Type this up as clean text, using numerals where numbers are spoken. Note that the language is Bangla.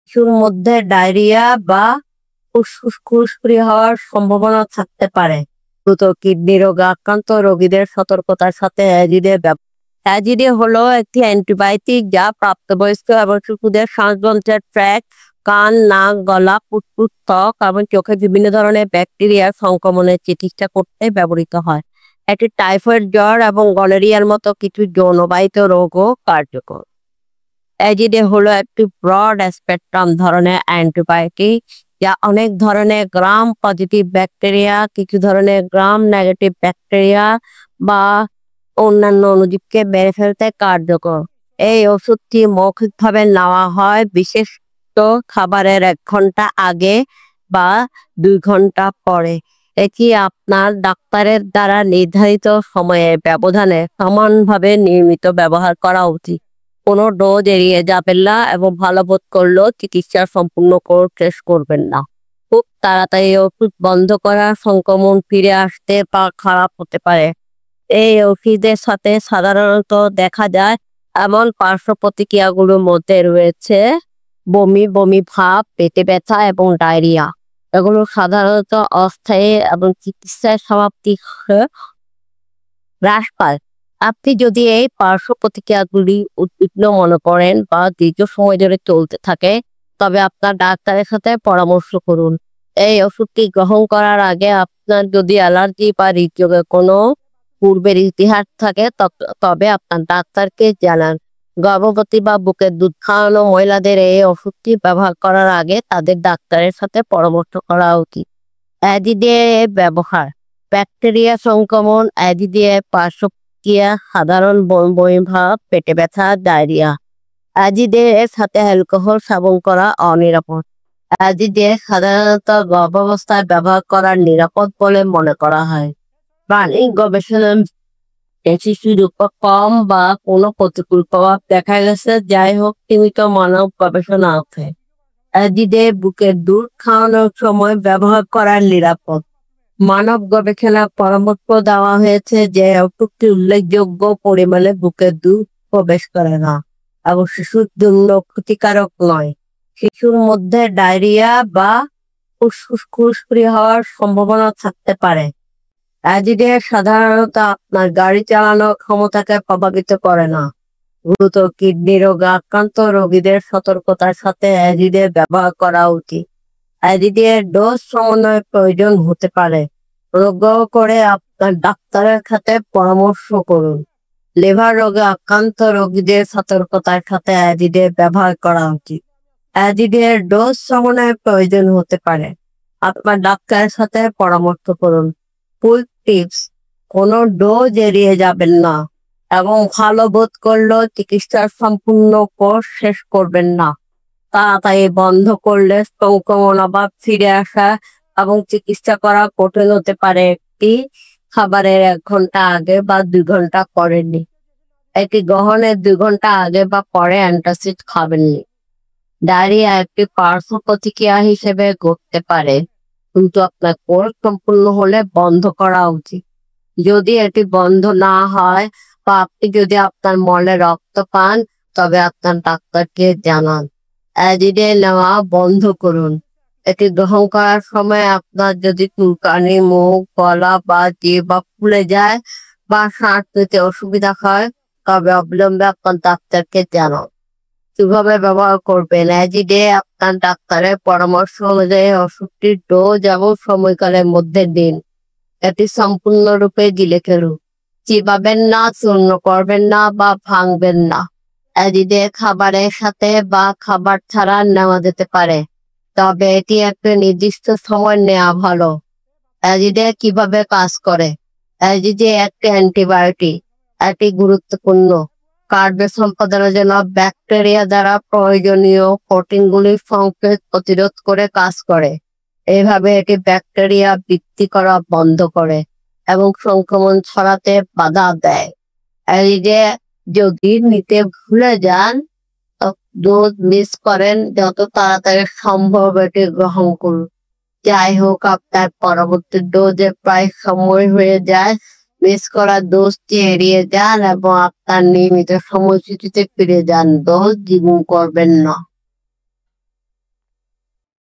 শিশুর মধ্যে ডায়রিয়া বা ফুসফুস হওয়ার সম্ভাবনা থাকতে পারে। দ্রুত কিডনি রোগে আক্রান্ত রোগীদের সতর্কতার সাথে অ্যাজিডে হলো একটি অ্যান্টিবায়োটিক যা প্রাপ্তবয়স্ক এবং শিশুদের শ্বাসযন্ত্রের ট্র্যাক, কান, নাক, গলা, ফুসফুস, ত্বক এবং চোখে বিভিন্ন ধরনের ব্যাকটেরিয়ার সংক্রমণের চিকিৎসা করতে ব্যবহৃত হয়। এটি টাইফয়েড, জ্বর এবং গনোরিয়ার মতো কিছু যৌনবাহিত রোগও কার্যকর। অ্যাজিডে হলো একটি ব্রড স্পেকট্রাম ধরনের অ্যান্টিবায়োটিক যা অনেক ধরনের গ্রাম পজিটিভ ব্যাকটেরিয়া, কিছু ধরনের গ্রাম নেগেটিভ ব্যাকটেরিয়া বা অন্যান্য অণুজীবকে মেরে ফেলতে কার্যকর। এই ওষুধটি মৌখিকভাবে নেওয়া হয়, বিশেষত খাবারের 1 ঘন্টা আগে বা 2 ঘন্টা পরে। এটি আপনার ডাক্তারের দ্বারা নির্ধারিত সময়ের ব্যবধানে সমানভাবে নিয়মিত ব্যবহার করা উচিত। কোনো ডোজ এড়িয়ে যাবেন না এবং ভালো বোধ করলেও চিকিৎসা সম্পূর্ণ শেষ করবেন না। খুব তাড়াতাড়ি ওষুধ বন্ধ করার সংক্রমণ ফিরে আসতে বা খারাপ হতে পারে। এই ওষুধের সাথে সাধারণত দেখা যায় এমন পার্শ্ব প্রতিক্রিয়াগুলোর মধ্যে রয়েছে বমি ভাব, পেটে ব্যথা এবং ডায়রিয়া। এগুলো সাধারণত অস্থায়ী এবং চিকিৎসার সমাপ্তি হ্রাস পায়। আপনি যদি এই পার্শ্ব প্রতিক্রিয়াগুলি উদ্বিগ্ন মনে করেন বা দীর্ঘ সময় ধরে চলতে থাকে, তবে আপনার ডাক্তারের সাথে পরামর্শ করুন। এই ওষুধটি গ্রহণ করার আগে আপনার যদি অ্যালার্জি বা হৃদরোগের কোনো পূর্বের ইতিহাস থাকে তবে আপনার ডাক্তারকে জানান। গর্ভবতী বা বুকের দুধ খাওয়ানো মহিলাদের এই ওষুধটি ব্যবহার করার আগে তাদের ডাক্তারের সাথে পরামর্শ করা উচিত। অ্যাজিডে ব্যবহার, ব্যাকটেরিয়া সংক্রমণ, অ্যাজিডে পার্শ্ব প্রতিক্রিয়া, সাধারণ বমি ভাব, পেটে ব্যথা, ডায়রিয়া। অ্যাজিডে এর সাথে অ্যালকোহল সেবন করা অনিরাপদ। অ্যাজিডে সাধারণত গর্ভাবস্থায় ব্যবহার করা নিরাপদ বলে মনে করা হয়। প্রাণিক গবেষণায় শিশুর উপর কম বা কোনো প্রতিকূল প্রভাব দেখা গেছে। যাই হোক, সীমিত মানব গবেষণা আছে। অ্যাজিডে বুকের দুধ খাওয়ানোর সময় ব্যবহার করা নিরাপদ। মানব গবেষণা পরামর্শ দেওয়া হয়েছে যে ওষুধটি উল্লেখযোগ্য পরিমাণে বুকের দুধ প্রবেশ করে না এবং শিশুর জন্য ক্ষতিকারক নয়। শিশুর মধ্যে ডায়রিয়া বা ফুসফুস হওয়ার সম্ভাবনা থাকতে পারে। অ্যাজিডে সাধারণত আপনার গাড়ি চালানোর ক্ষমতাকে প্রভাবিত করে না। দ্রুত কিডনি রোগে আক্রান্ত রোগীদের সতর্কতার সাথে অ্যাজিডে ব্যবহার করা উচিত। অ্যাজিডের ডোজ সমন্বয়ের প্রয়োজন হতে পারে। অনুগ্রহ করে আপনার ডাক্তারের সাথে পরামর্শ করুন। লিভার রোগে আক্রান্ত রোগীদের সতর্কতার সাথে অ্যাজিডে ব্যবহার করা উচিত। অ্যাজিডের ডোজ সমন্বয়ের প্রয়োজন হতে পারে। আপনার ডাক্তারের সাথে পরামর্শ করুন। কুইক টিপস: কোনো ডোজ এড়িয়ে যাবেন না এবং ভালো বোধ করলেও চিকিৎসার সম্পূর্ণ কোর্স শেষ করবেন না। তাড়াতাড়ি বন্ধ করলে সংক্রমণ আবার ফিরে আসা এবং চিকিৎসা করা কঠিন হতে পারে। একটি খাবারের 1 ঘন্টা আগে বা 2 ঘন্টা পরেননি। এটি গ্রহণের 2 ঘন্টা আগে বা পরে অ্যান্টাসিড খাবেননি। ডায়রিয়া একটি পার্শ্ব প্রতিক্রিয়া হিসেবে ঘটতে পারে, কিন্তু আপনার কোর্স সম্পূর্ণ হলে বন্ধ করা উচিত। যদি এটি বন্ধ না হয় বা আপনি যদি আপনার মলে রক্ত পান, তবে আপনার ডাক্তারকে জানান। অ্যাজিডে নেওয়া বন্ধ করুন। এটি গ্রহণ করার সময় আপনার যদি চুলকানি, মুখ, গলা বা জিহ্বা ফুলে যায় বা শ্বাস নিতে অসুবিধা হয়, তবে অবিলম্বে আপনার ডাক্তারকে জানান। কিভাবে ব্যবহার করবেন? অ্যাজিডে আপনার ডাক্তারের পরামর্শ অনুযায়ী ওষুধটির ডোজ এবং সময়কালের মধ্যে দিন। এটি সম্পূর্ণরূপে গিলে ফেলুন। চিবাবেন না, চূর্ণ করবেন না বা ভাঙবেন না। অ্যাজিডে খাবারের সাথে বা খাবার ছাড়া নেওয়া যেতে পারে, তবে এটি একটা নির্দিষ্ট সময় নেওয়া ভালো। অ্যাজিডে কিভাবে কাজ করে? অ্যাজিডে একটি অ্যান্টিবায়োটিক। এটি গুরুত্বপূর্ণ কার্য সম্পাদনের জন্য ব্যাকটেরিয়া দ্বারা প্রয়োজনীয় প্রোটিনগুলির সংকেত প্রতিরোধ করে কাজ করে। এইভাবে এটি ব্যাকটেরিয়া বৃদ্ধি করা বন্ধ করে এবং সংক্রমণ ছড়াতে বাধা দেয়। অ্যাজিডে যদি নিতে ভুলে যান, ডোজ মিস করেন, যত তাড়াতাড়ি সম্ভব এটি গ্রহণ করুন। যাই হোক, আপনার পরবর্তী ডোজে প্রায় সময় হয়ে যায়। মিস করা ডোজটি এড়িয়ে যান এবং আপনার নিয়মিত সময়সূচিতে ফিরে যান। ডোজ দ্বিগুণ করবেন না।